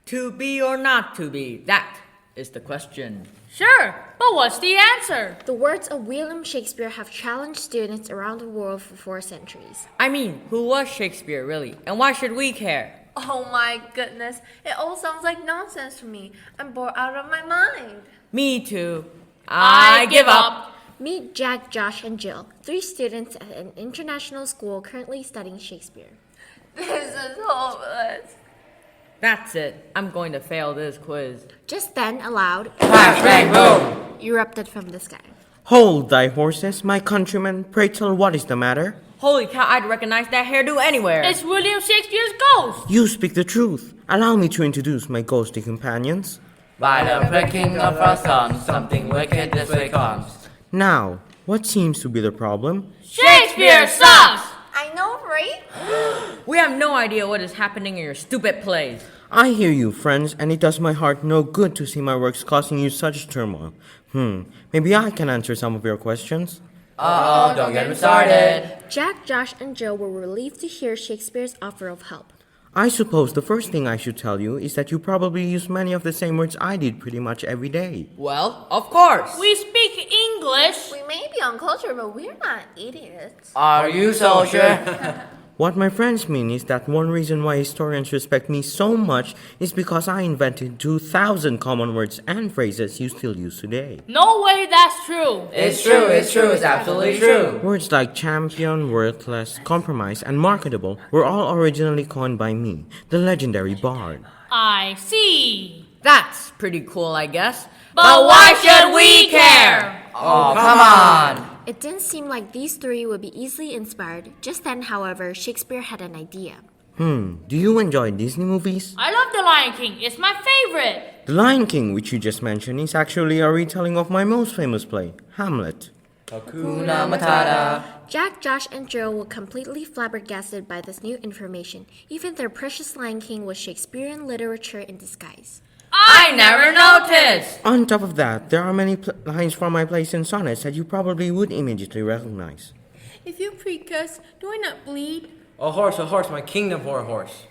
To be or not to be, that is the question. Sure, but what's the answer? The words of William Shakespeare have challenged students around the world for 4 centuries. I mean, who was Shakespeare, really? And why should we care? Oh my goodness, it all sounds like nonsense to me. I'm bored out of my mind. Me too. I give up. Meet Jack, Josh, and Jill, 3 students at an international school currently studying Shakespeare. This is hopeless. That's it. I'm going to fail this quiz. Just then, a loud Crash, bang, boom! erupted from the sky. Hold thy horses, my countrymen. Pray tell what is the matter? Holy cow, I'd recognize that hairdo anywhere. It's William Shakespeare's ghost. You speak the truth. Allow me to introduce my ghostly companions. By the pricking of our thumbs, something wicked this way comes. Now, what seems to be the problem? Shakespeare sucks! I know, right? We have no idea what is happening in your stupid plays. I hear you, friends, and it does my heart no good to see my works causing you such turmoil. Maybe I can answer some of your questions. Uh-oh, don't get me started. Jack, Josh, and Jill were relieved to hear Shakespeare's offer of help. I suppose the first thing I should tell you is that you probably use many of the same words I did pretty much every day. Well, of course. We speak English. We may be uncultured, but we're not idiots. Are you so sure? What my friends mean is that one reason why historians respect me so much is because I invented 2,000 common words and phrases you still use today. No way that's true. It's true, it's absolutely true. Words like champion, worthless, compromise, and marketable were all originally coined by me, the legendary bard. I see. That's pretty cool, I guess. But why should we care? Oh, come on. It didn't seem like these 3 would be easily inspired. Just then, however, Shakespeare had an idea. Do you enjoy Disney movies? I love The Lion King. It's my favorite. The Lion King, which you just mentioned, is actually a retelling of my most famous play, Hamlet. Hakuna Matata. Jack, Josh, and Jill were completely flabbergasted by this new information. Even their precious Lion King was Shakespearean literature in disguise. I never noticed. On top of that, there are many lines from my plays and sonnets that you probably would immediately recognize. If you prick us, do I not bleed? A horse, my kingdom for a horse.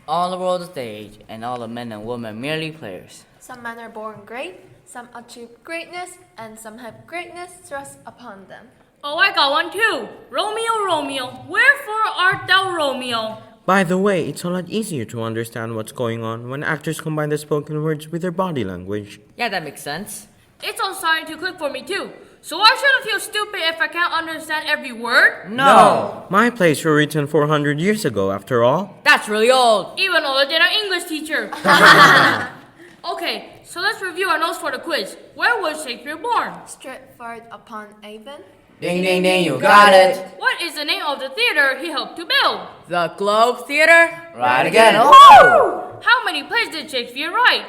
All the world is stage, and all the men and women merely players. Some men are born great, some achieve greatness, and some have greatness thrust upon them. Oh, I got one too. Romeo, Romeo, wherefore art thou Romeo? By the way, it's a lot easier to understand what's going on when actors combine the spoken words with their body language. Yeah, that makes sense. It's all starting to click for me too. So I shouldn't feel stupid if I can't understand every word? No. My plays were written 400 years ago, after all. That's really old. Even older than our English teacher. Okay, so let's review our notes for the quiz. Where was Shakespeare born? Stratford upon Avon. Ding, ding, ding, you got it. What is the name of the theater he helped to build? The Globe Theater? Right again. Woo! How many plays did Shakespeare write?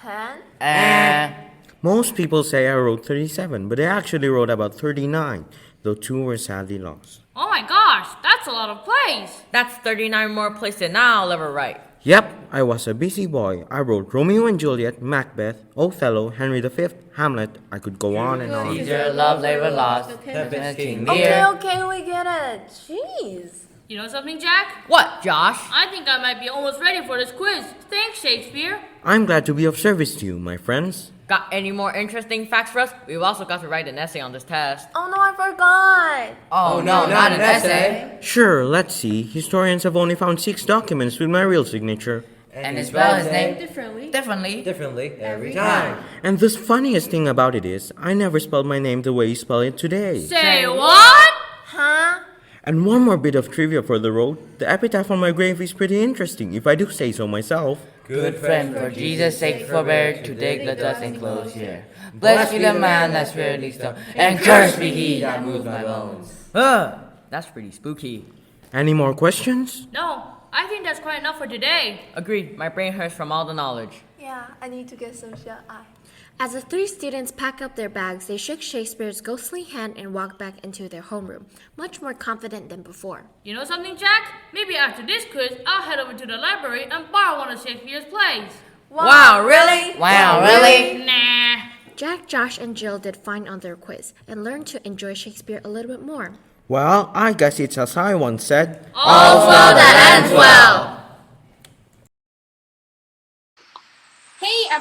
10. Most people say I wrote 37, but I actually wrote about 39, though 2 were sadly lost. Oh my gosh, that's a lot of plays. That's 39 more plays than I'll ever write. Yep, I was a busy boy. I wrote Romeo and Juliet, Macbeth, Othello, Henry V, Hamlet. I could go on and on. Caesar, love, labor, lost. The king Okay, near. we get it. Jeez. You know something, Jack? What, Josh? I think I might be almost ready for this quiz. Thanks, Shakespeare. I'm glad to be of service to you, my friends. Got any more interesting facts for us? We've also got to write an essay on this test. Oh no, I forgot. Oh no, not an essay. Sure, let's see. Historians have only found 6 documents with my real signature. And he spelled his name Differently. differently. Every time. And the funniest thing about it is, I never spelled my name the way you spell it today. Say what? Huh? And one more bit of trivia for the road. The epitaph on my grave is pretty interesting, if I do say so myself. Good friend, for Jesus' sake forbear to dig the dust enclosed here. Blessed be the man that spiritually stoned, and cursed be he that moved my bones. That's pretty spooky. Any more questions? No, I think that's quite enough for today. Agreed, my brain hurts from all the knowledge. Yeah, I need to get some shut-eye. As the 3 students packed up their bags, they shook Shakespeare's ghostly hand and walked back into their homeroom, much more confident than before. You know something, Jack? Maybe after this quiz, I'll head over to the library and borrow one of Shakespeare's plays. Wow, really? Wow, really? Nah. Jack, Josh, and Jill did fine on their quiz and learned to enjoy Shakespeare a little bit more. Well, I guess it's as I once said. All's well that ends well.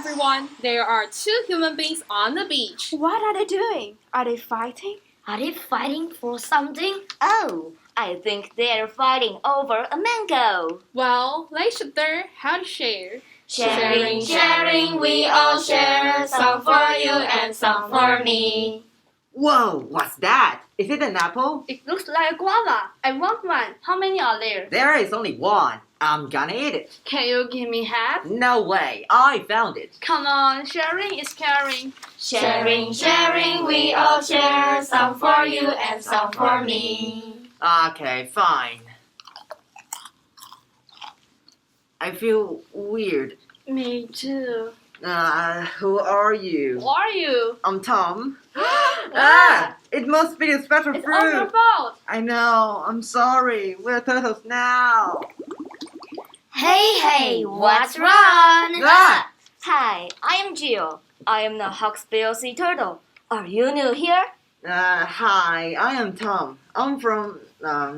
everyone. There are two human beings on the beach. What are they doing? Are they fighting? Are they fighting for something? Oh, I think they're fighting over a mango. Well, they should learn how to share. Sharing, sharing, we all share. Some for you and some for me. Whoa, what's that? Is it an apple? It looks like a guava. I want one. How many are there? There is only one. I'm gonna eat it. Can you give me half? No way, I found it. Come on, sharing is caring. Sharing, sharing, we all share. Some for you and some for me. Okay, fine. I feel weird. Me too. Who are you? Who are you? I'm Tom. It must be a special It's fruit. all your fault. I know, I'm sorry. We're turtles now. Hey, what's wrong? Ah! Hi, I am Jill. I am the hawksbill sea turtle. Are you new here? Hi, I am Tom. I'm from,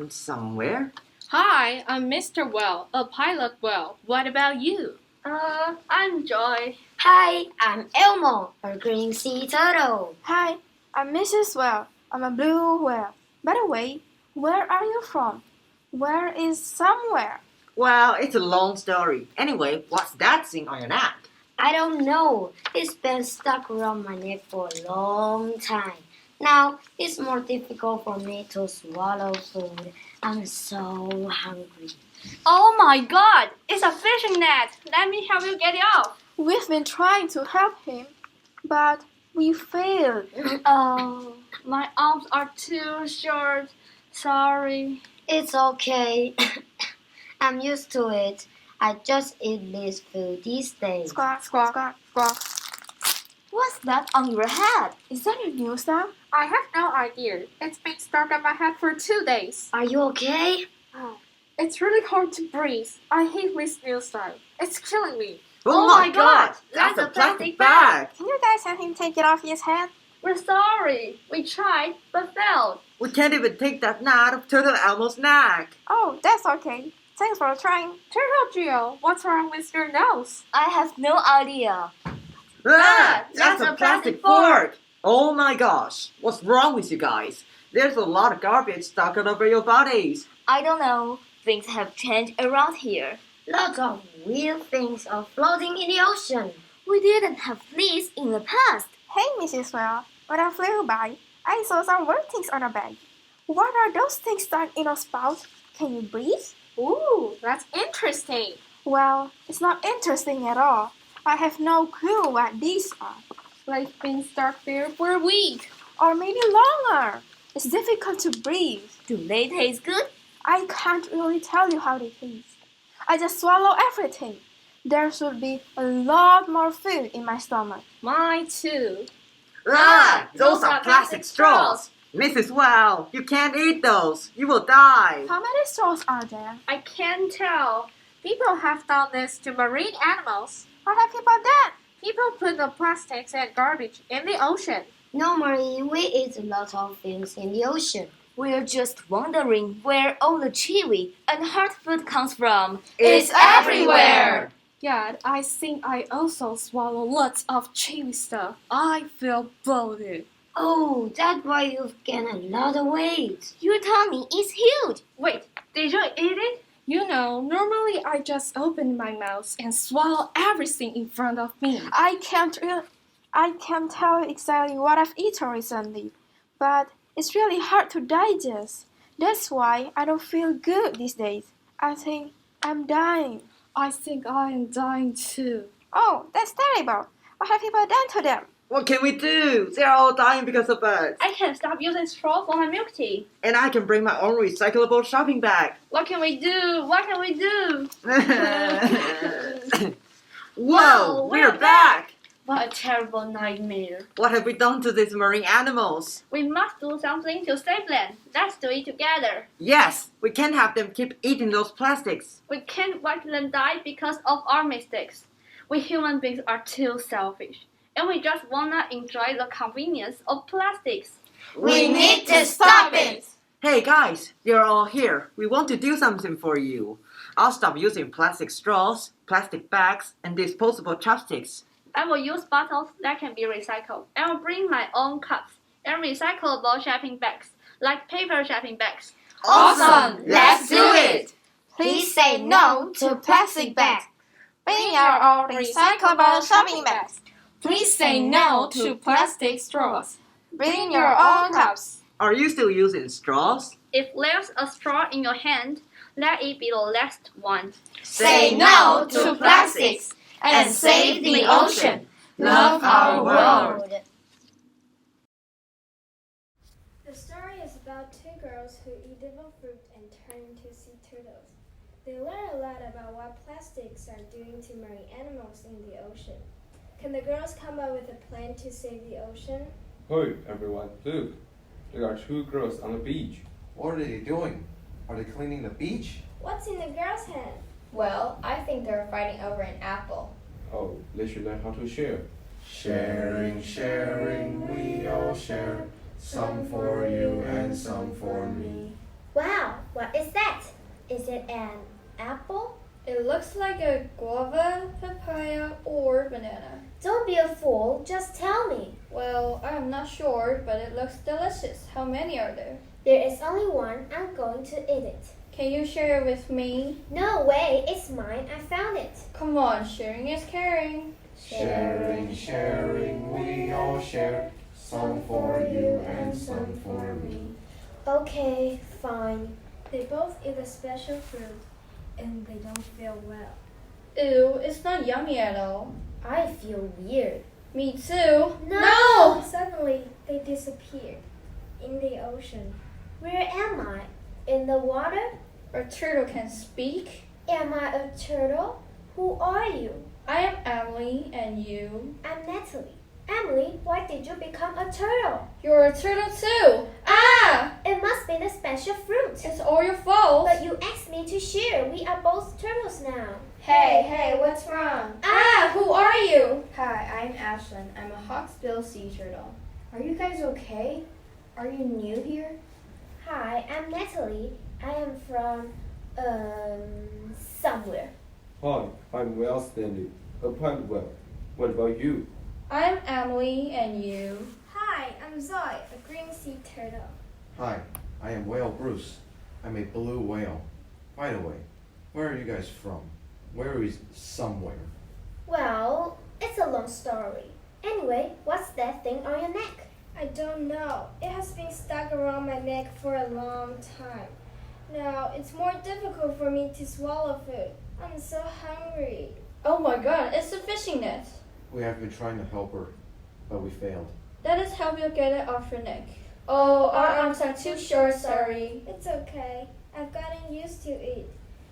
somewhere. Hi, I'm Mr. Well, a pilot whale. What about you? I'm Joy. Hi, I'm Elmo, a green sea turtle. Hi, I'm Mrs. Well. I'm a blue whale. By the way, where are you from? Where is somewhere? Well, it's a long story. Anyway, what's that thing on your neck? I don't know. It's been stuck around my neck for a long time. Now it's more difficult for me to swallow food. I'm so hungry. Oh my god! It's a fishing net! Let me help you get it off! We've been trying to help him, but we failed. Oh, my arms are too short. Sorry. It's okay. I'm used to it. I just eat this food these days. Squawk, squawk, squawk, squawk. What's that on your head? Is that a new sound? I have no idea. It's been stuck on my head for 2 days. Are you okay? It's really hard to breathe. I hate this new style. It's killing me. Oh my god! That's a plastic bag! Can you guys help him take it off his head? We're sorry. We tried, but failed. We can't even take that knot of Turtle Elmo's neck. Oh, that's okay. Thanks for trying. Turtle Geo, what's wrong with your nose? I have no idea. That's a plastic fork! Oh my gosh, what's wrong with you guys? There's a lot of garbage stuck all over your bodies. I don't know. Things have changed around here. Lots of weird things are floating in the ocean. We didn't have these in the past. Hey, Mrs. Well. When I flew by, I saw some weird things on a bag. What are those things stuck in a spout? Can you breathe? Ooh, that's interesting. Well, it's not interesting at all. I have no clue what these are. They've been stuck there for a week. Or maybe longer. It's difficult to breathe. Do they taste good? I can't really tell you how they taste. I just swallow everything. There should be a lot more food in my stomach. Mine too. Those are plastic straws. Mrs. Well, you can't eat those. You will die. How many straws are there? I can't tell. People have done this to marine animals. What have people done? People put the plastics and garbage in the ocean. Normally, we eat a lot of things in the ocean. We're just wondering where all the chewy and hard food comes from. It's everywhere. Yeah, I think I also swallow lots of chewy stuff. I feel bloated. Oh, that's why you've gained a lot of weight. Your tummy is huge. Wait, did you eat it? You know, normally I just open my mouth and swallow everything in front of me. I can't tell you exactly what I've eaten recently, but it's really hard to digest. That's why I don't feel good these days. I think I'm dying. I think I am dying too. Oh, that's terrible. What have people done to them? What can we do? They're all dying because of us. I can stop using straw for my milk tea. And I can bring my own recyclable shopping bag. What can we do? What can we do? Whoa, we're back! What a terrible nightmare. What have we done to these marine animals? We must do something to save them. Let's do it together. Yes, we can't have them keep eating those plastics. We can't let them die because of our mistakes. We human beings are too selfish. And we just wanna enjoy the convenience of plastics. We need to stop it! Hey guys, you're all here. We want to do something for you. I'll stop using plastic straws, plastic bags, and disposable chopsticks. I will use bottles that can be recycled. I will bring my own cups and recyclable shopping bags, like paper shopping bags. Awesome! Let's do it! Please say no to plastic bags. Bring your own recyclable shopping bags. Please say no to plastic straws. Bring your own cups. Are you still using straws? If there's a straw in your hand, let it be the last one. Say no to plastics and save the ocean. Love our world. The story is about two girls who eat edible fruit and turn into sea turtles. They learn a lot about what plastics are doing to marine animals in the ocean. Can the girls come up with a plan to save the ocean? Hey everyone, look. There are two girls on the beach. What are they doing? Are they cleaning the beach? What's in the girls' hand? Well, I think they're fighting over an apple. Oh, they should learn how to share. Sharing, sharing, we all share. Some for you and some for me. Wow, what is that? Is it an apple? It looks like a guava, papaya, or banana. Don't be a fool, just tell me. Well, I'm not sure, but it looks delicious. How many are there? There is only one. I'm going to eat it. Can you share it with me? No way, it's mine. I found it. Come on, sharing is caring. Sharing, sharing, we all share. Some for you and some for me. Okay, fine. They both eat a special fruit, and they don't feel well. Ew, it's not yummy at all. I feel weird. Me too. No! Suddenly, they disappeared in the ocean. Where am I? In the water? A turtle can speak. Am I a turtle? Who are you? I am Emily, and you? I'm Natalie. Emily, why did you become a turtle? You're a turtle too. Ah! It must be the special fruit. It's all your fault. But you asked me to share. We are both turtles now. Hey, what's wrong? Ah, who are you? Hi, I'm Ashlyn. I'm a hawksbill sea turtle. Are you guys okay? Are you new here? Hi, I'm Natalie. I am from, somewhere. Hi, I'm Will Stanley, a plant whale. What about you? I'm Emily, and you? Hi, I'm Zoe, a green sea turtle. Hi, I am Whale Bruce. I'm a blue whale. By the way, where are you guys from? Where is somewhere? Well, it's a long story. Anyway, what's that thing on your neck? I don't know. It has been stuck around my neck for a long time. Now, it's more difficult for me to swallow food. I'm so hungry. Oh my god, it's a fishing net. We have been trying to help her, but we failed. Let us help you get it off your neck. Oh, our arms are too short, sorry. It's okay. I've gotten used to it.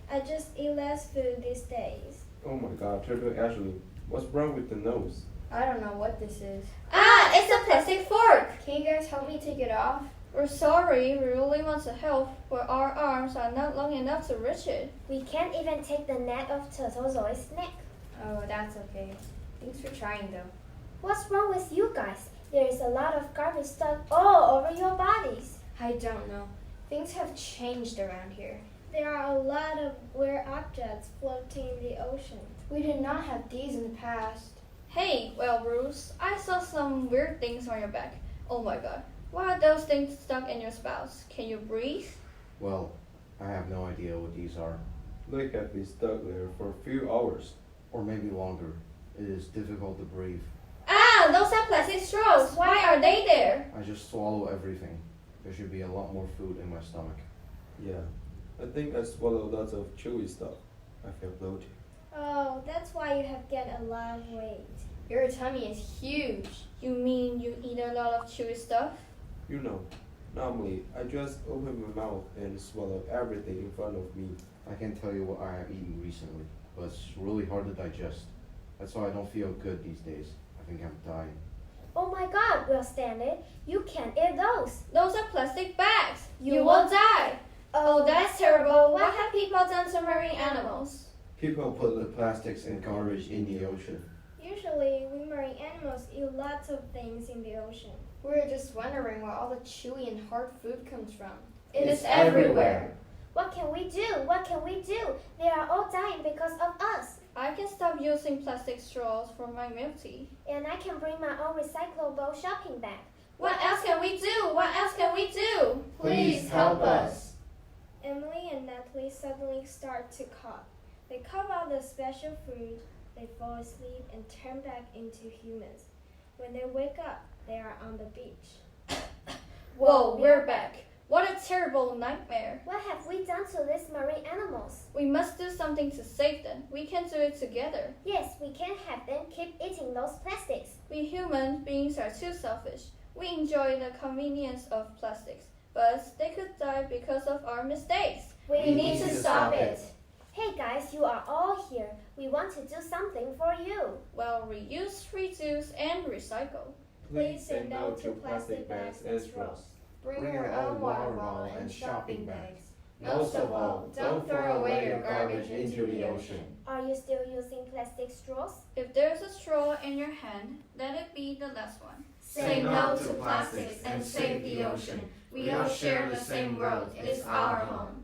I just eat less food these days. Oh my god, Turtle Ashley, what's wrong with the nose? I don't know what this is. Ah, it's a plastic fork. Can you guys help me take it off? We're sorry, we really want to help, but our arms are not long enough to reach it. We can't even take the net off Turtle Zoe's neck. Oh, that's okay. Thanks for trying, though. What's wrong with you guys? There is a lot of garbage stuck all over your bodies. I don't know. Things have changed around here. There are a lot of weird objects floating in the ocean. We did not have these in the past. Hey, well, Bruce, I saw some weird things on your back. Oh my god. Why are those things stuck in your spouse? Can you breathe? Well, I have no idea what these are. They can be stuck there for a few hours. Or maybe longer. It is difficult to breathe. Ah, those are plastic straws. Why are they there? I just swallow everything. There should be a lot more food in my stomach. Yeah, I think I swallowed lots of chewy stuff. I feel bloated. Oh, that's why you have gained a lot of weight. Your tummy is huge. You mean you eat a lot of chewy stuff? You know, normally I just open my mouth and swallow everything in front of me. I can't tell you what I have eaten recently, but it's really hard to digest. That's why I don't feel good these days. I think I'm dying. Oh my god, Will Stanley, you can't eat those. Those are plastic bags. You will die. Oh, that's terrible. What have people done to marine animals? People put the plastics and garbage in the ocean. Usually, we marine animals eat lots of things in the ocean. We were just wondering where all the chewy and hard food comes from. It is everywhere. What can we do? What can we do? They are all dying because of us. I can stop using plastic straws for my milk tea. And I can bring my own recyclable shopping bag. What else can we do? What else can we do? Please help us. Emily and Natalie suddenly start to cough. They cough out the special food, they fall asleep and turn back into humans. When they wake up, they are on the beach. Whoa, we're back. What a terrible nightmare. What have we done to these marine animals? We must do something to save them. We can do it together. Yes, we can't have them keep eating those plastics. We human beings are too selfish. We enjoy the convenience of plastics, but they could die because of our mistakes. We need to stop it. Hey guys, you are all here. We want to do something for you. Well, reuse, reduce, and recycle. Please say no to plastic bags and straws. Bring your own water bottle and shopping bags. Most of all, don't throw away your garbage into the ocean. Are you still using plastic straws? If there's a straw in your hand, let it be the last one. Say no to plastics and save the ocean. We all share the same world. It's our home.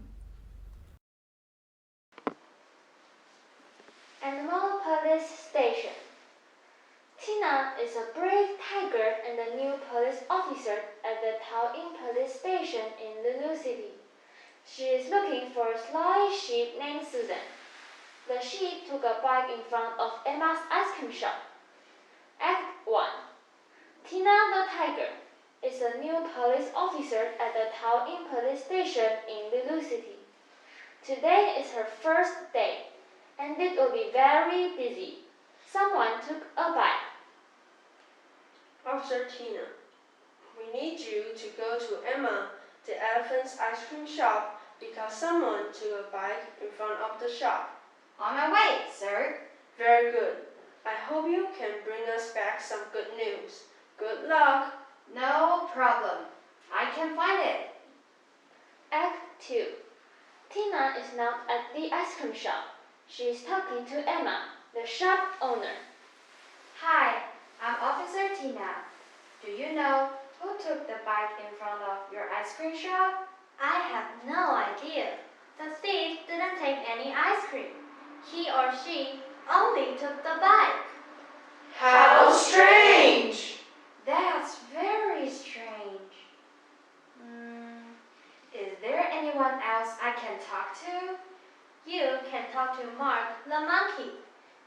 Animal Police Station. Tina is a brave tiger and a new police officer at the Taoying Police Station in Lulu City. She is looking for a sly sheep named Susan. The sheep took a bite in front of Emma's ice cream shop. Act 1. Tina the tiger is a new police officer at the Taoying Police Station in Lulu City. Today is her first day, and it will be very busy. Someone took a bite. Officer Tina, we need you to go to Emma, the elephant's ice cream shop, because someone took a bite in front of the shop. On my way, sir. Very good. I hope you can bring us back some good news. Good luck. No problem. I can find it. Act 2. Tina is not at the ice cream shop. She is talking to Emma, the shop owner. Hi, I'm Officer Tina. Do you know who took the bite in front of your ice cream shop? I have no idea. The thief didn't take any ice cream. He or she only took the bite. How strange! That's very strange. Is there anyone else I can talk to? You can talk to Mark the monkey.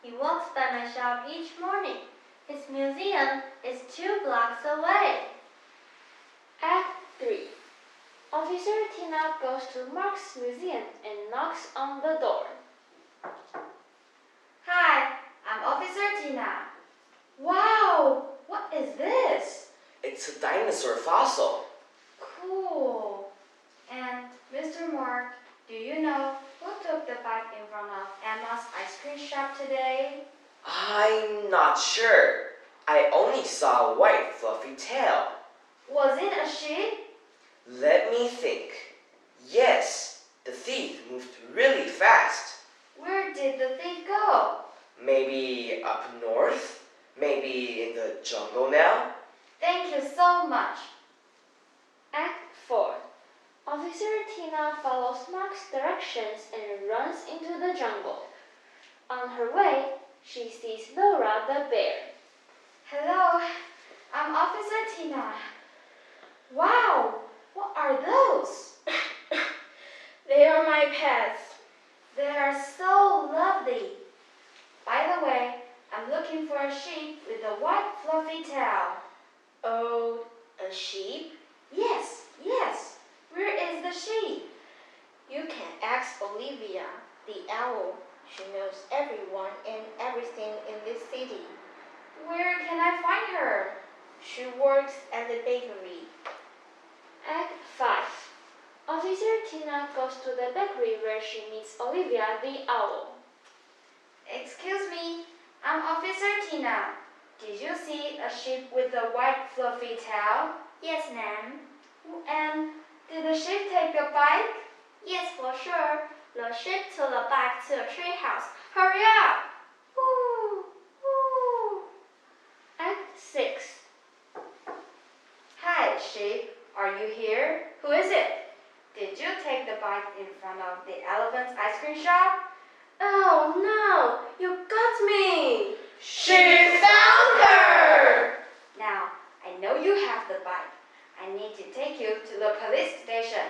He walks by my shop each morning. His museum is 2 blocks away. Act 3. Officer Tina goes to Mark's museum and knocks on the door. Hi, I'm Officer Tina. Wow, what is this? It's a dinosaur fossil. Cool. And Mr. Mark, do you know who took the bite in front of Emma's ice cream shop today? I'm not sure. I only saw a white fluffy tail. Was it a sheep? Let me think. Yes, the thief moved really fast. Where did the thief go? Maybe up north? Maybe in the jungle now? Thank you so much. Act 4. Officer Tina follows Mark's directions and runs into the jungle. On her way, she sees Laura the bear. Hello, I'm Officer Tina. Wow, what are those? They are my pets. They are so lovely. By the way, I'm looking for a sheep with a white fluffy tail. Oh, a sheep? Yes, yes. Where is the sheep? You can ask Olivia, the owl. She knows everyone and everything in this city. Where can I find her? She works at the bakery. Act 5. Officer Tina goes to the bakery where she meets Olivia the owl. Excuse me, I'm Officer Tina. Did you see a sheep with a white fluffy tail? Yes, ma'am. And did the sheep take a bite? Yes, for sure. The sheep took a bite to a treehouse. Hurry up! Woo! Woo! Act 6. Hi, sheep. Are you here? Who is it? Did you take the bite in front of the elephant's ice cream shop? Oh no, you got me! She found her! Now, I know you have the bike. I need to take you to the police station.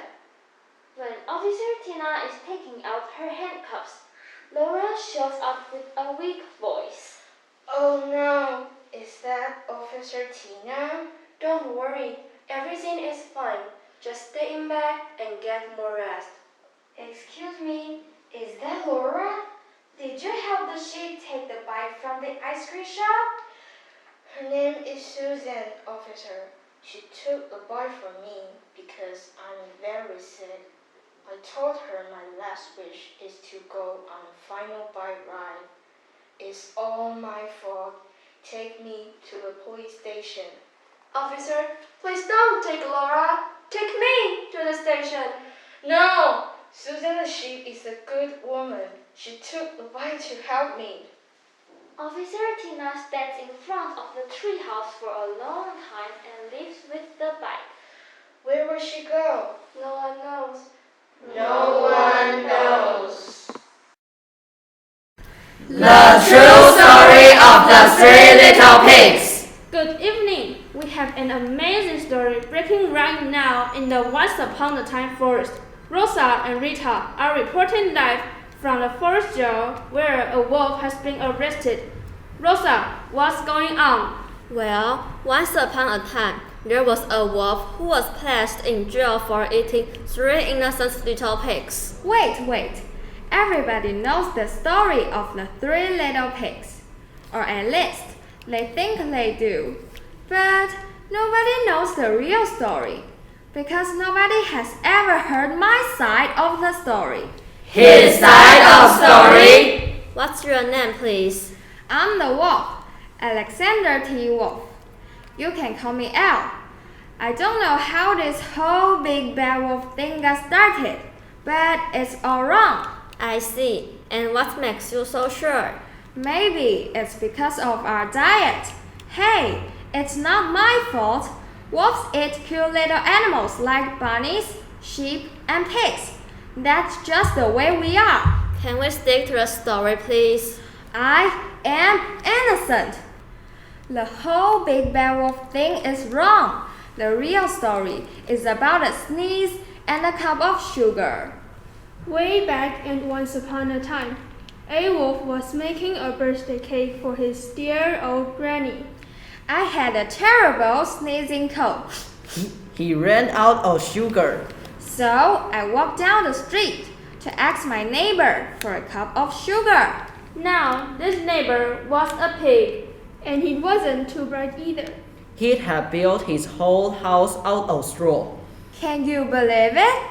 When Officer Tina is taking out her handcuffs, Laura shows up with a weak voice. Oh no, is that Officer Tina? Don't worry, everything is fine. Just stay in bed and get more rest. Excuse me, is that Laura? Did you help the sheep take the bike from the ice cream shop? Her name is Susan, officer. She took the bike from me because I'm very sick. I told her my last wish is to go on a final bike ride. It's all my fault. Take me to the police station. Officer, please don't take Laura. Take me to the station. No! Susan the sheep is a good woman. She took the bike to help me. Officer Tina stands in front of the treehouse for a long time and leaves with the bike. Where will she go? No one knows. No one knows. The true story of the three little pigs. Good evening. We have an amazing story breaking right now in the Once Upon a Time forest. Rosa and Rita are reporting live from the forest jail where a wolf has been arrested. Rosa, what's going on? Well, once upon a time, there was a wolf who was placed in jail for eating 3 innocent little pigs. Wait. Everybody knows the story of the 3 little pigs. Or at least, they think they do. But nobody knows the real story. Because nobody has ever heard my side of the story. His side of story? What's your name, please? I'm the wolf, Alexander T. Wolf. You can call me Al. I don't know how this whole big bad wolf thing got started, but it's all wrong. I see. And what makes you so sure? Maybe it's because of our diet. Hey, it's not my fault. Wolves eat cute little animals like bunnies, sheep, and pigs. That's just the way we are. Can we stick to the story, please? I am innocent. The whole big bad wolf thing is wrong. The real story is about a sneeze and a cup of sugar. Way back and once upon a time, a wolf was making a birthday cake for his dear old granny. I had a terrible sneezing cold. He ran out of sugar. So I walked down the street to ask my neighbor for a cup of sugar. Now, this neighbor was a pig. And he wasn't too bright either. He had built his whole house out of straw. Can you believe it?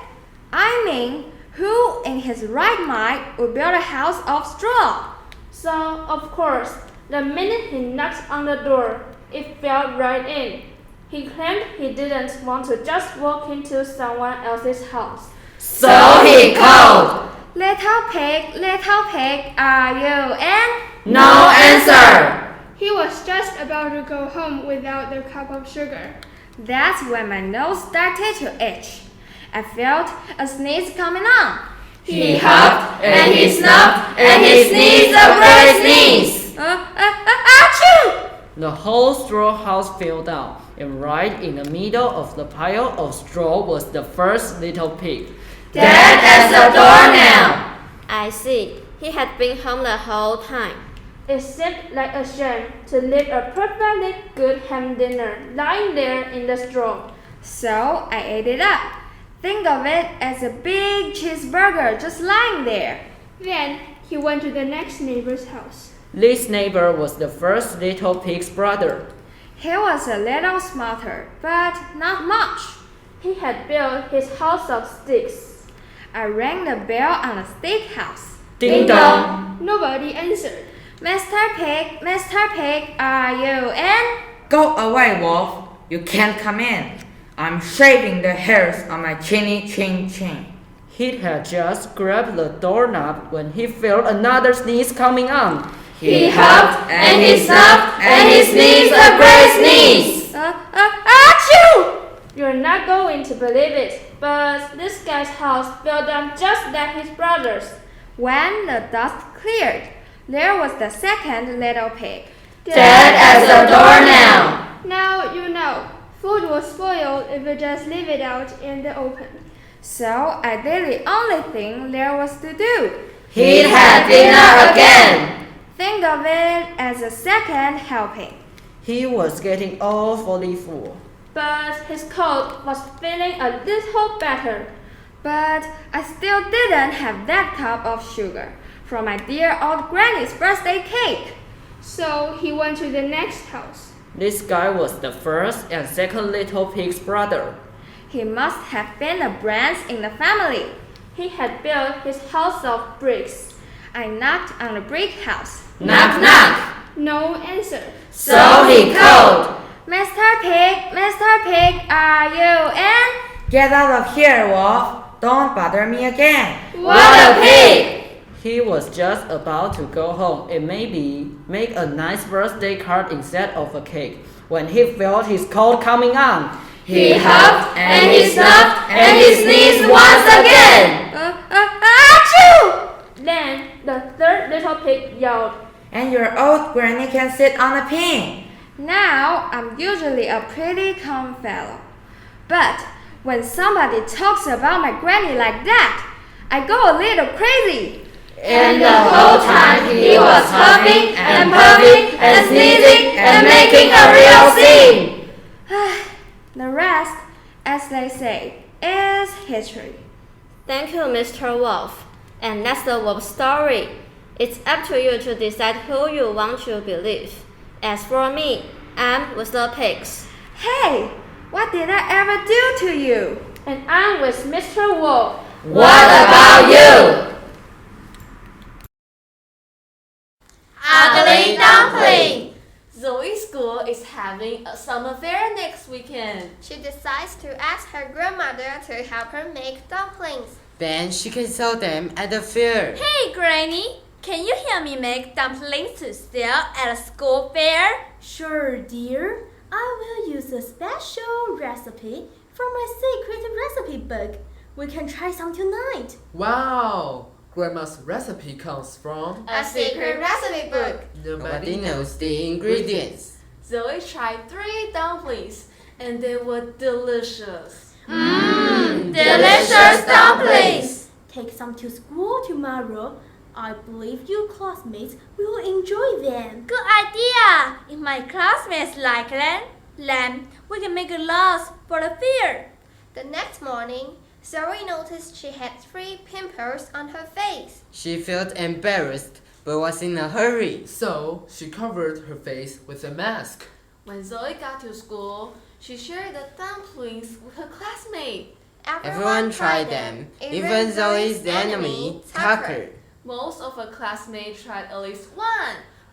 I mean, who in his right mind would build a house of straw? So, of course, the minute he knocked on the door, it fell right in. He claimed he didn't want to just walk into someone else's house. So he called, little pig, are you in? No answer. He was just about to go home without the cup of sugar. That's when my nose started to itch. I felt a sneeze coming on. He huffed, and he snuffed, and he sneezed a great sneeze. Achoo! The whole straw house fell down, and right in the middle of the pile of straw was the first little pig. Dead as a doornail. I see. He had been home the whole time. It seemed like a shame to leave a perfectly good ham dinner lying there in the straw. So I ate it up. Think of it as a big cheeseburger just lying there. Then he went to the next neighbor's house. This neighbor was the first little pig's brother. He was a little smarter, but not much. He had built his house of sticks. I rang the bell on the stick house. Ding dong! Nobody answered. Mr. Pig, are you in? Go away, wolf. You can't come in. I'm shaving the hairs on my chinny chin chin. He had just grabbed the doorknob when he felt another sneeze coming on. He huffed, and he snuffed, and he sneezed a great sneeze. Achoo! You're not going to believe it, but this guy's house fell down just like his brother's. When the dust cleared, there was the second little pig. Dead as a doornail. Now you know, food will spoil if you just leave it out in the open. So I did the only thing there was to do. He'd had dinner again. Think of it as a second helping. He was getting awfully full. But his coat was feeling a little better. But I still didn't have that cup of sugar from my dear old granny's birthday cake. So he went to the next house. This guy was the first and second little pig's brother. He must have been a branch in the family. He had built his house of bricks. I knocked on the brick house. Knock, knock. No answer. So he called. Mr. Pig, are you in? Get out of here, Wolf. Don't bother me again. What a pig! He was just about to go home and maybe make a nice birthday card instead of a cake when he felt his coat coming on. He huffed and he snuffed and he sneezed once again. Achoo! Then the third little pig yelled, And your old granny can sit on a pin. Now I'm usually a pretty calm fellow. But when somebody talks about my granny like that, I go a little crazy. And the whole time he was huffing and puffing and sneezing and making a real scene. The rest, as they say, is history. Thank you, Mr. Wolf. And that's the wolf story. It's up to you to decide who you want to believe. As for me, I'm with the pigs. Hey, what did I ever do to you? And I'm with Mr. Wolf. What about you? Ugly Dumpling. Zoe's school is having a summer fair next weekend. She decides to ask her grandmother to help her make dumplings. Then she can sell them at the fair. Hey, Granny, can you help me make dumplings to sell at a school fair? Sure, dear. I will use a special recipe from my secret recipe book. We can try some tonight. Wow! Grandma's recipe comes from a secret recipe book. Nobody knows the ingredients. Zoe tried 3 dumplings and they were delicious. Delicious dumplings! Take some to school tomorrow. I believe your classmates will enjoy them. Good idea! If my classmates like them, we can make a loss for the fair. The next morning, Zoe noticed she had 3 pimples on her face. She felt embarrassed, but was in a hurry. So she covered her face with a mask. When Zoe got to school, she shared the dumplings with her classmate. Everyone tried them, even Zoe's enemy, Tucker. Most of her classmates tried at least 1.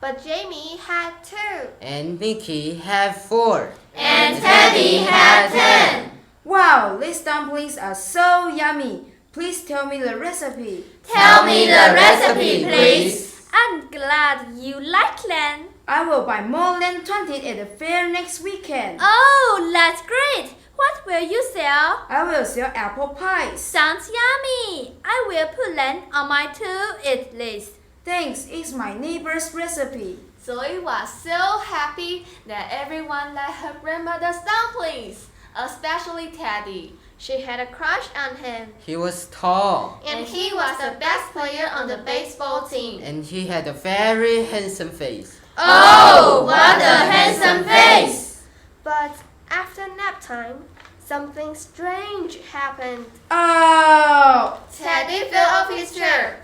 But Jamie had 2. And Nikki had 4. And Teddy had 10. Wow, these dumplings are so yummy. Please tell me the recipe. Tell me the recipe, please. I'm glad you like them. I will buy more than 20 at the fair next weekend. Oh, that's great. What will you sell? I will sell apple pies. Sounds yummy. I will put them on my to-eat list. Thanks, it's my neighbor's recipe. Zoe was so happy that everyone liked her grandmother's dumplings, especially Teddy. She had a crush on him. He was tall. And he was the best player on the baseball team. And he had a very handsome face. Oh, what a handsome face! But after nap time, something strange happened. Oh! Teddy fell off his chair.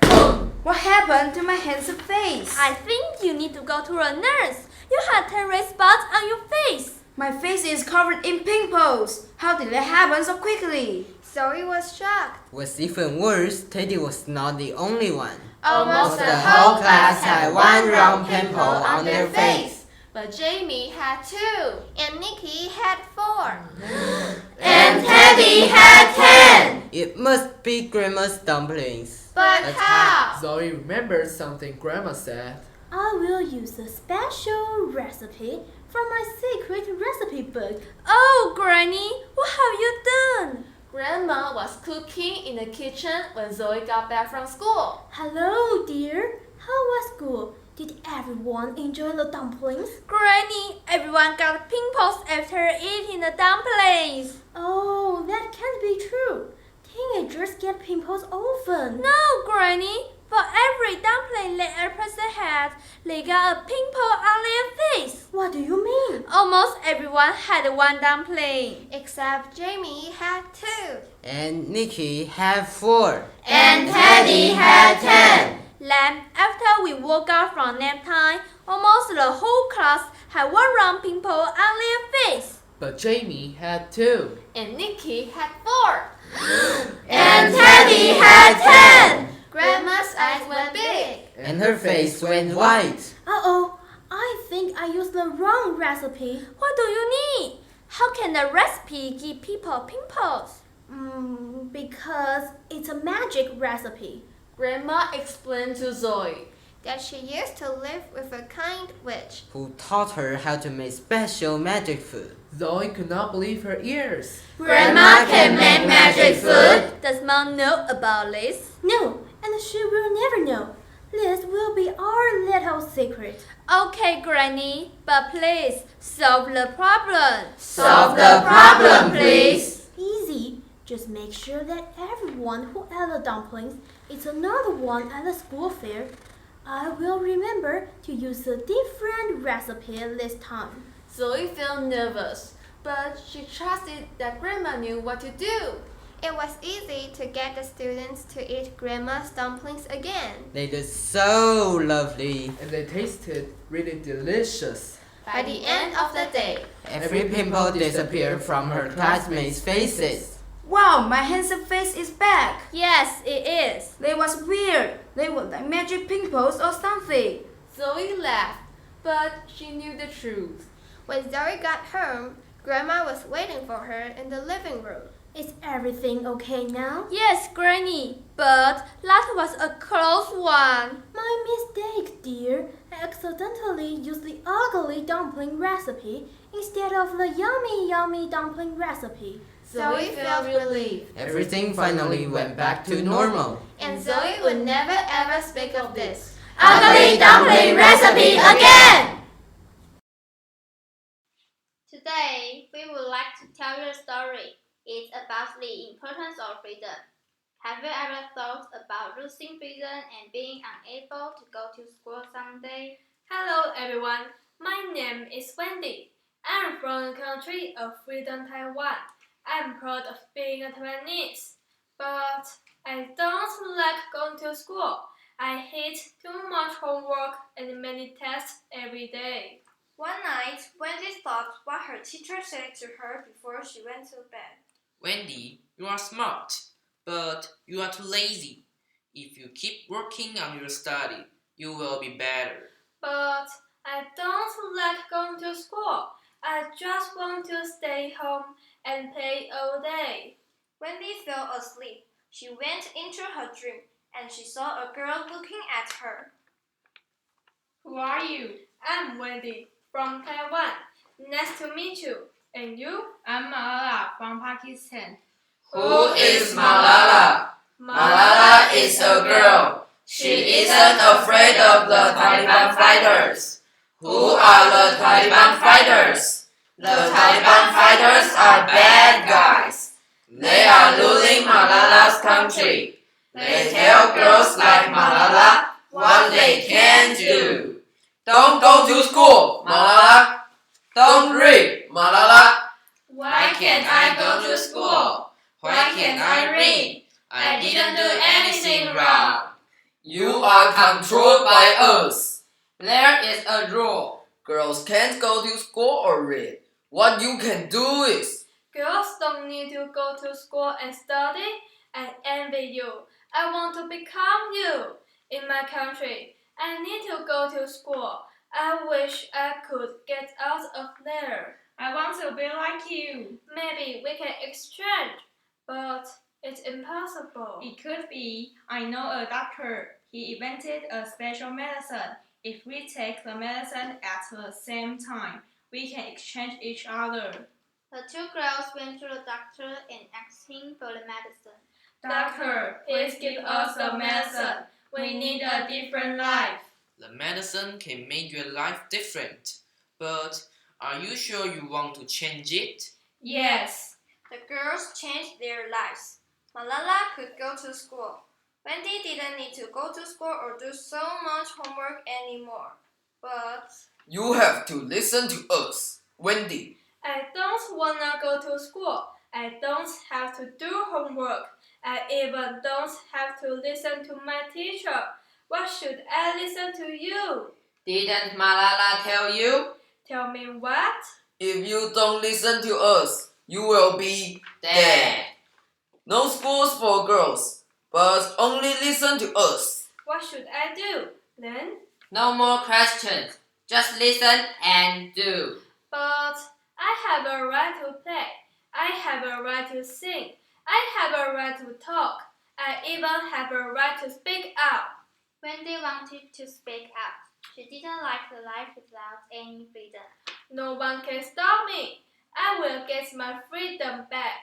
What happened to my handsome face? I think you need to go to a nurse. You had 10 red spots on your face. My face is covered in pimples. How did that happen so quickly? Zoe was shocked. What's even worse, Teddy was not the only one. Almost the whole class had 1 round pimple on their face. But Jamie had 2. And Nikki had 4. And Teddy had 10. It must be Grandma's dumplings. But how? Zoe remembered something Grandma said. I will use a special recipe from my secret recipe book. Oh, Granny, what have you done? Grandma was cooking in the kitchen when Zoe got back from school. Hello, dear. How was school? Did everyone enjoy the dumplings? Granny, everyone got pimples after eating the dumplings. Oh, that can't be true. Teenagers get pimples often. No, Granny. For every dumpling that a person had, they got a pimple on their face. What do you mean? Almost everyone had one dumpling. Except Jamie had 2. And Nikki had 4. And Teddy had 10. Then, after we woke up from nap time, almost the whole class had one round pimple on their face. But Jamie had 2. And Nikki had 4. And Teddy had 10. Grandma's eyes went big. And her face went white. Uh-oh, I think I used the wrong recipe. What do you need? How can the recipe give people pimples? Because it's a magic recipe. Grandma explained to Zoe that she used to live with a kind witch who taught her how to make special magic food. Zoe could not believe her ears. Grandma can make magic food? Does Mom know about this? No, and she will never know. This will be our little secret. Okay, Granny, but please solve the problem. Solve the problem, please. Easy. Just make sure that everyone who ate the dumplings eats another one at the school fair. I will remember to use a different recipe this time. Zoe felt nervous, but she trusted that Grandma knew what to do. It was easy to get the students to eat Grandma's dumplings again. They looked so lovely. And they tasted really delicious. By the end of the day, every pimple disappeared from her classmates' faces. Wow, my handsome face is back. Yes, it is. They was weird. They were like magic pimples or something. Zoe laughed, but she knew the truth. When Zoe got home, Grandma was waiting for her in the living room. Is everything okay now? Yes, Granny, but that was a close one. My mistake, dear. I accidentally used the ugly dumpling recipe instead of the yummy dumpling recipe. Zoe felt relieved. Everything finally went back to normal. And Zoe would never ever speak of this ugly dumpling recipe again! Today, we would like to tell you a story. It's about the importance of freedom. Have you ever thought about losing freedom and being unable to go to school someday? Hello everyone, my name is Wendy. I'm from the country of freedom, Taiwan. I'm proud of being a Taiwanese, but I don't like going to school. I hate too much homework and many tests every day. One night, Wendy thought what her teacher said to her before she went to bed. Wendy, you are smart, but you are too lazy. If you keep working on your study, you will be better. But I don't like going to school. I just want to stay home and play all day. Wendy fell asleep. She went into her dream and she saw a girl looking at her. Who are you? I'm Wendy from Taiwan. Nice to meet you. And you? I'm Malala from Pakistan. Who is Malala? Malala is a girl. She isn't afraid of the Taliban fighters. Who are the Taliban fighters? The Taliban fighters are bad guys. They are losing Malala's country. They tell girls like Malala what they can do. Don't go to school, Malala. Don't read, Malala. Why can't I go to school? Why can't I read? I didn't do anything wrong. You are controlled by us. There is a rule. Girls can't go to school or read. What you can do is... Girls don't need to go to school and study. I envy you. I want to become you. In my country, I need to go to school. I wish I could get out of there. I want to be like you. Maybe we can exchange, but it's impossible. It could be. I know a doctor. He invented a special medicine. If we take the medicine at the same time, we can exchange each other. The two girls went to the doctor and asked him for the medicine. Doctor, please give us the medicine. We need a different life. The medicine can make your life different, but are you sure you want to change it? Yes. The girls changed their lives. Malala could go to school. Wendy didn't need to go to school or do so much homework anymore. But You have to listen to us, Wendy. I don't wanna go to school. I don't have to do homework. I even don't have to listen to my teacher. Why should I listen to you? Didn't Malala tell you? Tell me what? If you don't listen to us, you will be dead. No schools for girls, but only listen to us. What should I do then? No more questions. Just listen and do. But I have a right to play. I have a right to sing. I have a right to talk. I even have a right to speak out. Wendy wanted to speak out. She didn't like the life without any freedom. No one can stop me. I will get my freedom back.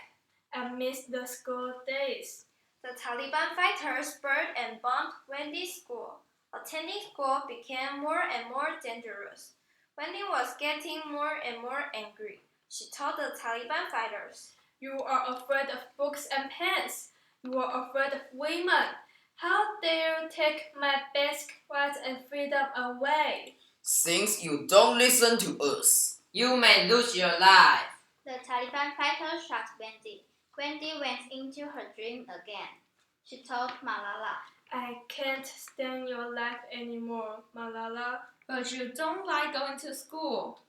I miss the school days. the Taliban fighters burned and bombed Wendy's school. Attending school became more and more dangerous. Wendy was getting more and more angry. She told the Taliban fighters, "You are afraid of books and pens. You are afraid of women. How dare you take my basic rights and freedom away? Since you don't listen to us, you may lose your life." The Taliban fighters shot Wendy. Wendy went into her dream again. She told Malala, "I can't stand your life anymore, Malala." "But you don't like going to school,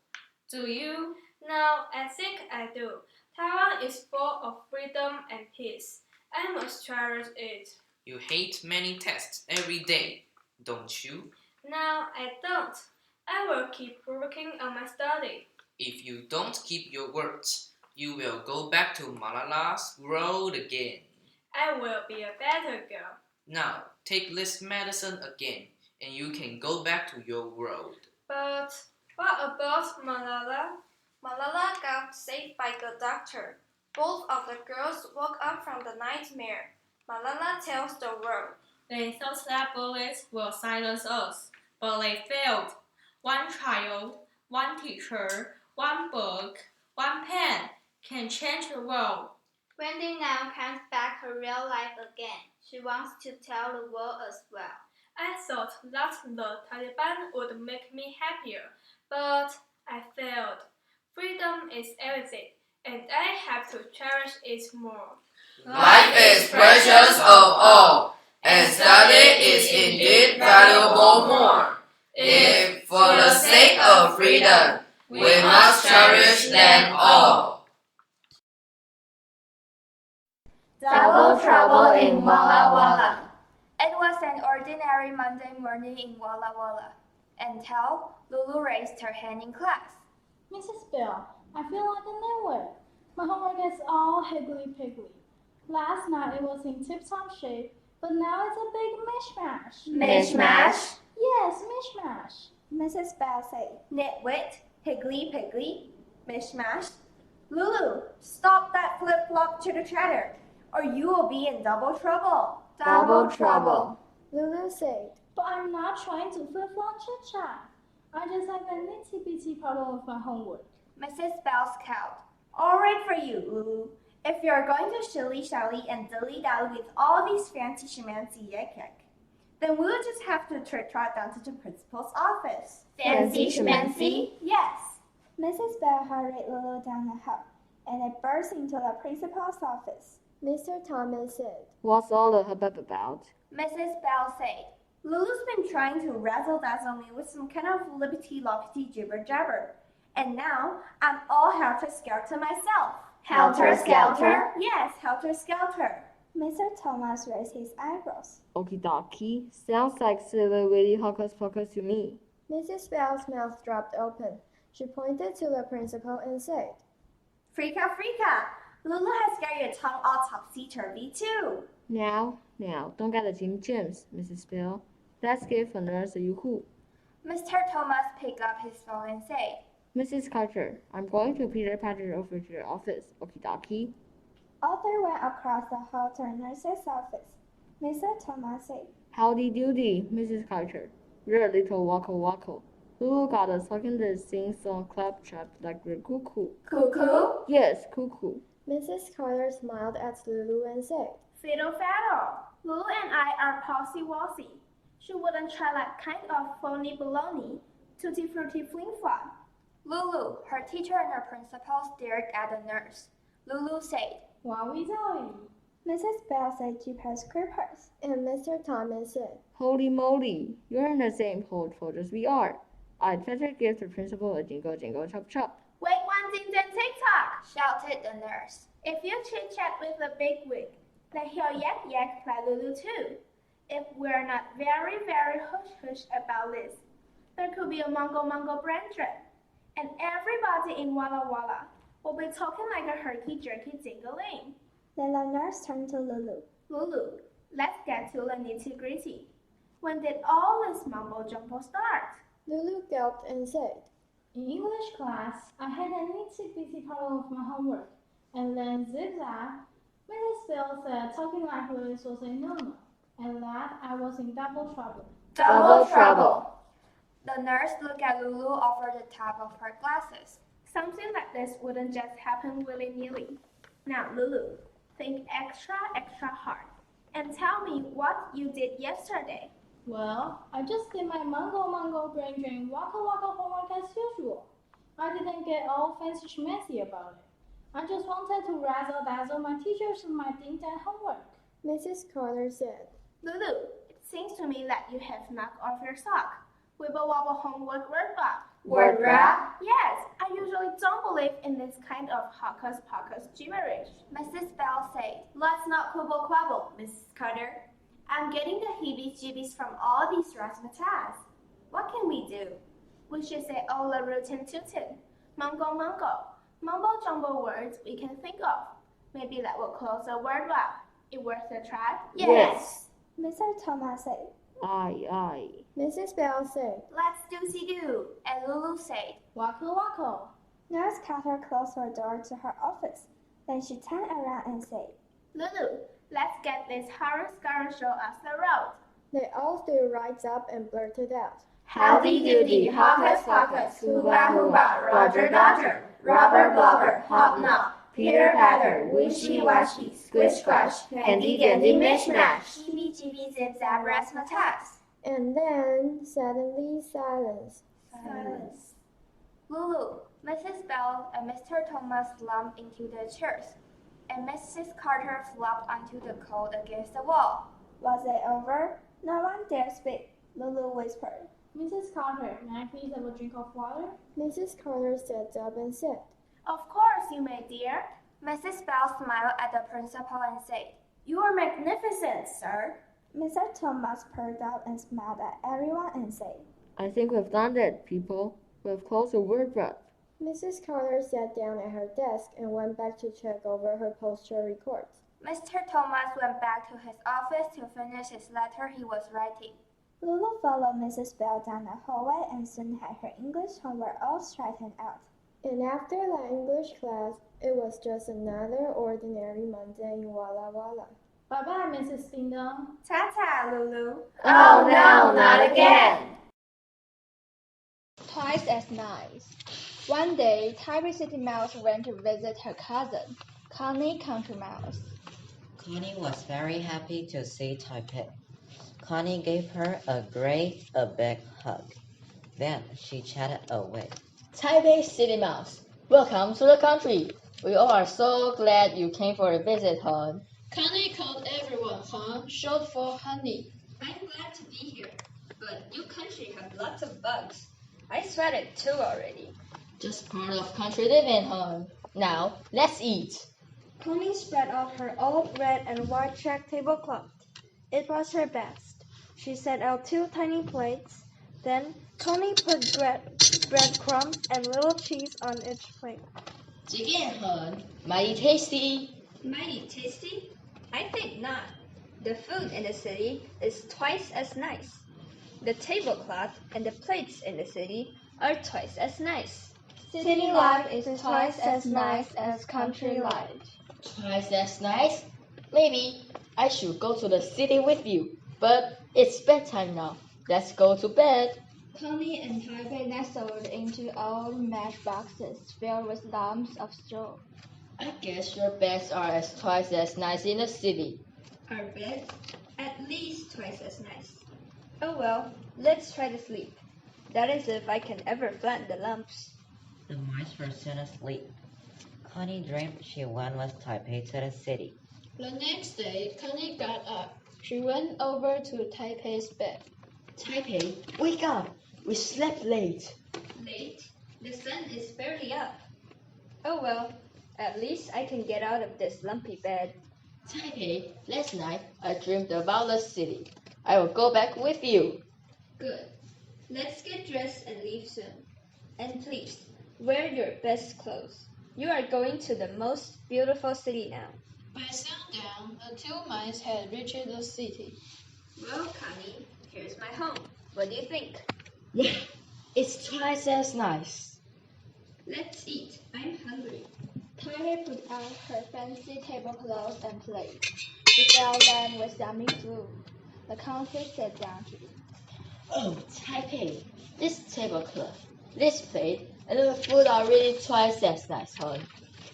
do you?" "No, I think I do. Taiwan is full of freedom and peace. I must cherish it." You hate many tests every day, don't you? "No, I don't. I will keep working on my study." If you don't keep your words, you will go back to Malala's world again. "I will be a better girl." Now, take this medicine again, and you can go back to your world. "But what about Malala?" Malala got saved by the doctor. Both of the girls woke up from the nightmare. Malala tells the world, "They thought that bullets will silence us, but they failed. One child, one teacher, one book, one pen can change the world." Wendy now comes back her real life again. She wants to tell the world as well. "I thought that the Taliban would make me happier, but I failed. Freedom is everything, and I have to cherish it more. life is precious of all, and study is indeed valuable more. If, for the sake of freedom, we must cherish them all. Double trouble in WALLA-WALLA. It was an ordinary Monday morning in WALLA-WALLA until Lulu raised her hand in class. Mrs. Bell, I feel like a nowhere. My homework is all higgledy-piggledy. Last night it was in tip-top shape, but now it's a big mishmash. Mishmash? Yes, mishmash. Mrs. Bell said, "Nitwit, higgly-piggly, mishmash. Lulu, stop that flip-flop chitter-chatter, or you will be in double trouble." Double trouble, Lulu said. But I'm not trying to flip-flop chit-chat. I just have a nitty-bitty problem with my homework. Mrs. Bell scowled. "All right for you, Lulu. If you're going to shilly-shally and dilly-dally with all these fancy-schmancy yik-yik, then we'll just have to trot down to the principal's office." Fancy-schmancy? Yes. Mrs. Bell hurried Lulu down the hall, and they burst into the principal's office. Mr. Thomas said, "What's all the hubbub about?" Mrs. Bell said, "Lulu's been trying to razzle-dazzle me with some kind of lippity-loppity jibber-jabber, and now I'm all helter-skelter myself." Helter-skelter? Yes, helter-skelter. Mr. Thomas raised his eyebrows. Okie dokie. Sounds like silly witty hocus pocus to me. Mrs. Bell's mouth dropped open. She pointed to the principal and said, "Freaka, freaka! Lulu has got your tongue all topsy-turvy too." Now, don't get the Jim Jims, Mrs. Bell. Let's give a nurse a yoo-hoo. Mr. Thomas picked up his phone and said, Mrs. Carter, I'm going to Peter Patter over to your office. Okie dokie. Arthur went across the hall to a nurse's office. Mr. Thomas said, Howdy doody, Mrs. Carter. You're a little wacko. Lulu got us talking the sing-song claptrap like we're cuckoo. Cuckoo? Yes, cuckoo. Mrs. Carter smiled at Lulu and said, Fiddle faddle. Lulu and I are palsy-walsy. She wouldn't try that kind of phony baloney. Tutti frutti fling flop. Lulu, her teacher and her principal stared at the nurse. Lulu said, Wowie-zowie. Mrs. Bell said keep her creepers. and Mr. Thomas said, Holy moly, you're in the same hold as we are. I'd better give the principal a jingle chop chop. Wait one ding ding tick-tock, shouted the nurse. If you chit-chat with the big wig, then he'll yak by Lulu too. If we're not very hush about this, there could be a mungo brain trip, and everybody in WALLA-WALLA will be talking like a herky-jerky jingling. Then the nurse turned to Lulu. Lulu, let's get to the nitty-gritty. When did all this mumbo-jumbo start? Lulu gulped and said, In English class, I had a nitty-bitty problem with my homework, and then zigzag. Mrs. Bell said talking like this was a no-no, and that I was in double trouble. Double trouble. The nurse looked at Lulu over the top of her glasses. Something like this wouldn't just happen willy-nilly. Now, Lulu, think extra hard, and tell me what you did yesterday. Well, I just did my mungo brain drain waka homework as usual. I didn't get all fancy schmancy about it. I just wanted to razzle-dazzle my teachers with my ding-dang homework. Mrs. Carter said, Lulu, it seems to me that you have knocked off your sock. Wibble-wobble homework word rap. Word rap? Yes, I usually don't believe in this kind of hocus-pocus gibberish. Mrs. Bell said, Let's not quibble-quabble, Mrs. Carter. I'm getting the heebie-jeebies from all these razzmatazz. What can we do? We should say all the rootin'-tootin', mungo, mumbo-jumbo words we can think of. Maybe that will close the word rap. It worth a try? Yes. Mr. Thomas said. Aye. Mrs. Bell said, Let's do-see-do. And Lulu said, Wacko. Nurse Carter closed her door to her office. Then she turned around and said, Lulu, let's get this horror-scarring show off the road. They all stood right up and blurted out, Howdy doody, hocus pocus, hooba, Roger Dodger, Robber Blobber, Hop Knock, Peter Patter, Wishy Washy, Squish Squash, Handy Dandy Mishmash, Heebie Jeebie Zip Zap Razzmatazz. and then suddenly silence. Lulu, Mrs. Bell, and Mr. Thomas slumped into their chairs, and Mrs. Carter flopped onto the coat against the wall. Was it over? No one dared speak, Lulu whispered. Mrs. Carter, may I please have a drink of water? Mrs. Carter sat up and said, Of course you may, dear. Mrs. Bell smiled at the principal and said, You are magnificent, sir. Mr. Thomas purred up and smiled at everyone and said, I think we've done it, people. We've closed the word rap. Mrs. Carter sat down at her desk and went back to check over her posture records. Mr. Thomas went back to his office to finish his letter he was writing. Lulu followed Mrs. Bell down the hallway and soon had her English homework all straightened out. And after the English class, it was just another ordinary Monday in WALLA-WALLA. Bye-bye, Mrs. Ding Dong. Ta-ta, Lulu. Oh no, not again. Twice as nice. One day, Taipei City Mouse went to visit her cousin, Connie Country Mouse. Connie was very happy to see Taipei. Connie gave her a big hug. Then she chatted away. Taipei City Mouse, welcome to the country. We all are so glad you came for a visit, hon. Connie called everyone, short for honey. I'm glad to be here, but your country has lots of bugs. I sweated too already. Just part of country living, hon. Now, let's eat. Connie spread out her old red and white check tablecloth. It was her best. She set out 2 tiny plates. Then Connie put breadcrumbs and little cheese on each plate. Again, hon. Mighty tasty. Mighty tasty? I think not. The food in the city is twice as nice. The tablecloth and the plates in the city are twice as nice. City life is twice as nice as country life. Twice as nice? Maybe I should go to the city with you, but it's bedtime now. Let's go to bed. Connie and Taipei nestled into old matchboxes filled with lumps of straw. I guess your beds are twice as nice in the city. Our beds? At least twice as nice. Oh well, let's try to sleep. That is if I can ever flatten the lumps. The mice were soon asleep. Connie dreamed she went with Taipei to the city. The next day, Connie got up. She went over to Taipei's bed. Taipei, wake up! We slept late. Late? The sun is barely up. Oh well, at least I can get out of this lumpy bed. Taipei, last night I dreamed about the city. I will go back with you. Good. Let's get dressed and leave soon. And please, wear your best clothes. You are going to the most beautiful city now. By sundown, the two mice had reached the city. Well, Connie, here's my home. What do you think? Yeah, it's twice as nice. Let's eat. I'm hungry. Taipei put out her fancy tablecloths and plate. She filled them with yummy food. The countess sat down to eat. Oh, Taipei, this tablecloth, this plate, and the food are really twice as nice, hon.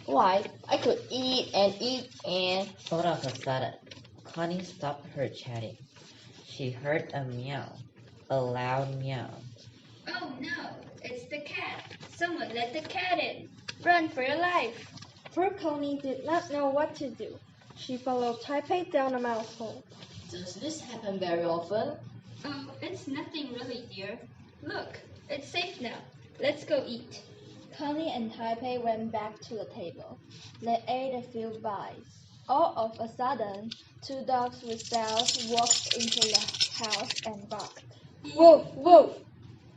Why, I could eat and eat and... All of a sudden, Connie stopped her chatting. She heard a meow, a loud meow. Oh no, it's the cat. Someone let the cat in. Run for your life. Poor Connie did not know what to do. She followed Taipei down a mouse hole. Does this happen very often? Oh, it's nothing really, dear. Look, it's safe now. Let's go eat. Connie and Taipei went back to the table. They ate a few bites. All of a sudden, two dogs with bells walked into the house and barked. Woof, woof!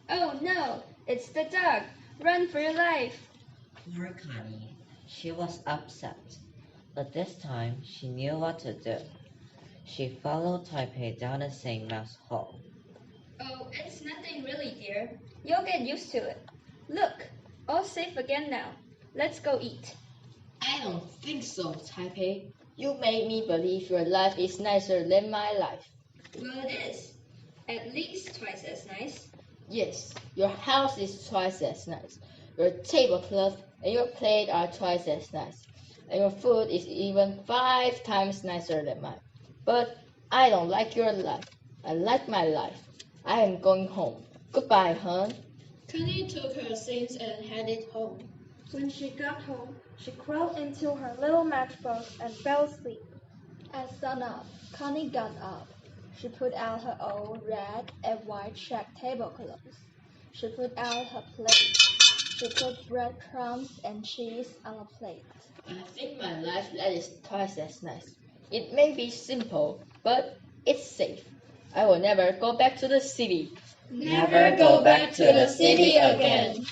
Oh no, it's the dog. Run for your life. Poor Connie. She was upset. But this time, she knew what to do. She followed Taipei down the same mouse hole. Oh, it's nothing really, dear. You'll get used to it. Look, all safe again now. Let's go eat. I don't think so, Taipei. You made me believe your life is nicer than my life. Well, it is. At least twice as nice. Yes, your house is twice as nice. Your tablecloth and your plate are twice as nice. And your food is even 5 times nicer than mine. But I don't like your life. I like my life. I am going home. Goodbye, hon. Connie took her things and headed home. When she got home, she crawled into her little matchbox and fell asleep. At sunup, Connie got up. She put out her old red and white check tablecloths. She put out her plate. She put breadcrumbs and cheese on a plate. I think my life is twice as nice. It may be simple, but it's safe. I will never go back to the city. Never go back to the city again.